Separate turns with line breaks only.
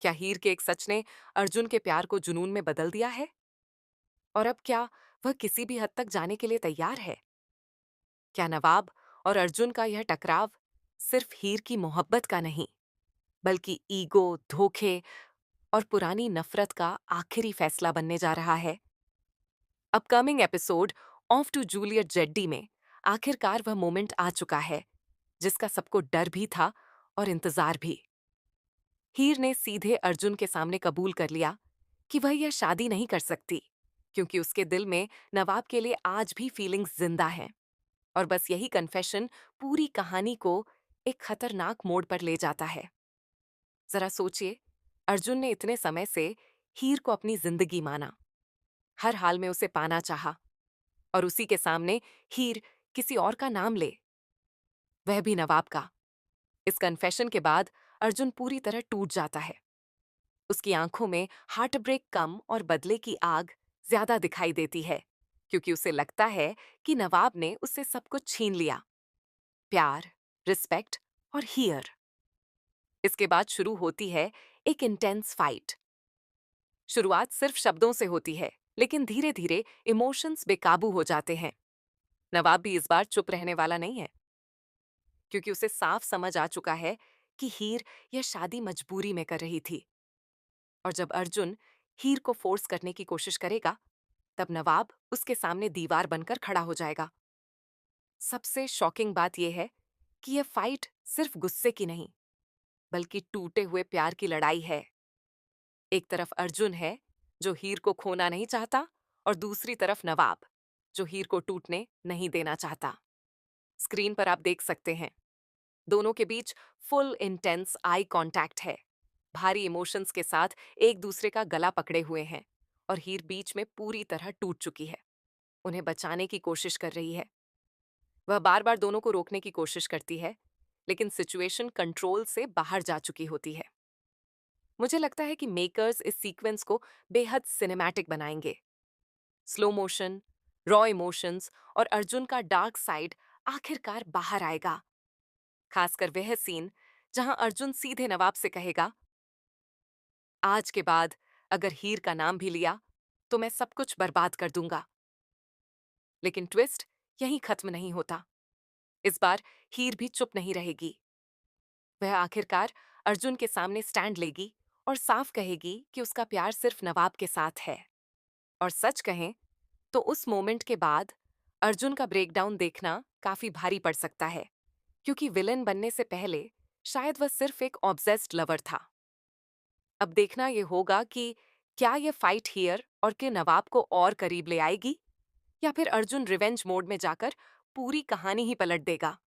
क्या हीर के एक सच ने अर्जुन के प्यार को जुनून में बदल दिया है? और अब क्या वह किसी भी हद तक जाने के लिए तैयार है? क्या नवाब और अर्जुन का यह टकराव सिर्फ हीर की मोहब्बत का नहीं, बल्कि ईगो, धोखे और पुरानी नफरत का आखिरी फैसला बनने जा रहा है? Upcoming episode of Tu Juliet Jatt Di आखिरकार वह मोमेंट आ चुका है जिसका सबको डर भी था और इंतजार भी। हीर ने सीधे अर्जुन के सामने कबूल कर लिया कि वह यह शादी नहीं कर सकती, क्योंकि उसके दिल में नवाब के लिए आज भी फीलिंग्स जिंदा हैं। और बस यही कन्फेशन पूरी कहानी को एक खतरनाक मोड़ पर ले जाता है। जरा सोचिए, अर्जुन ने इतने समय से हीर को अपनी जिंदगी माना, हर हाल में उसे पाना चाहा, और उसी के सामने हीर किसी और का नाम ले, वह भी नवाब का। इस कन्फेशन के बाद अर्जुन पूरी तरह टूट जाता है। उसकी आंखों में हार्ट ब्रेक कम और बदले की आग ज्यादा दिखाई देती है, क्योंकि उसे लगता है कि नवाब ने उससे सब कुछ छीन लिया, प्यार, रिस्पेक्ट और हियर। इसके बाद शुरू होती है एक इंटेंस फाइट। शुरुआत सिर्फ शब्दों से होती है, लेकिन धीरे धीरे इमोशंस बेकाबू हो जाते हैं। नवाब भी इस बार चुप रहने वाला नहीं है, क्योंकि उसे साफ समझ आ चुका है कि हीर यह शादी मजबूरी में कर रही थी। और जब अर्जुन हीर को फोर्स करने की कोशिश करेगा, तब नवाब उसके सामने दीवार बनकर खड़ा हो जाएगा। सबसे शॉकिंग बात यह है कि यह फाइट सिर्फ गुस्से की नहीं, बल्कि टूटे हुए प्यार की लड़ाई है। एक तरफ अर्जुन है जो हीर को खोना नहीं चाहता, और दूसरी तरफ नवाब जो हीर को टूटने नहीं देना चाहता। स्क्रीन पर आप देख सकते हैं, दोनों के बीच फुल इंटेंस आई कांटेक्ट है। भारी इमोशंस के साथ एक दूसरे का गला पकड़े हुए हैं, और हीर बीच में पूरी तरह टूट चुकी है। उन्हें बचाने की कोशिश कर रही है। वह बार बार दोनों को रोकने की कोशिश करती है, लेकिन सिचुएशन कंट्रोल से बाहर जा चुकी होती है। मुझे लगता है कि मेकर्स इस सीक्वेंस को बेहद सिनेमैटिक बनाएंगे। स्लो मोशन, रॉ इमोशंस और अर्जुन का डार्क साइड आखिरकार बाहर आएगा। खासकर वह सीन जहां अर्जुन सीधे नवाब से कहेगा, आज के बाद अगर हीर का नाम भी लिया तो मैं सब कुछ बर्बाद कर दूंगा। लेकिन ट्विस्ट यहीं खत्म नहीं होता। इस बार हीर भी चुप नहीं रहेगी। वह आखिरकार अर्जुन के सामने स्टैंड लेगी और साफ कहेगी कि उसका प्यार सिर्फ नवाब के साथ है। और सच कहें तो उस मोमेंट के बाद अर्जुन का ब्रेकडाउन देखना काफी भारी पड़ सकता है, क्योंकि विलन बनने से पहले शायद वह सिर्फ एक ऑब्सेस्ड लवर था। अब देखना यह होगा कि क्या यह फाइट हियर और के नवाब को और करीब ले आएगी, या फिर अर्जुन रिवेंज मोड में जाकर पूरी कहानी ही पलट देगा।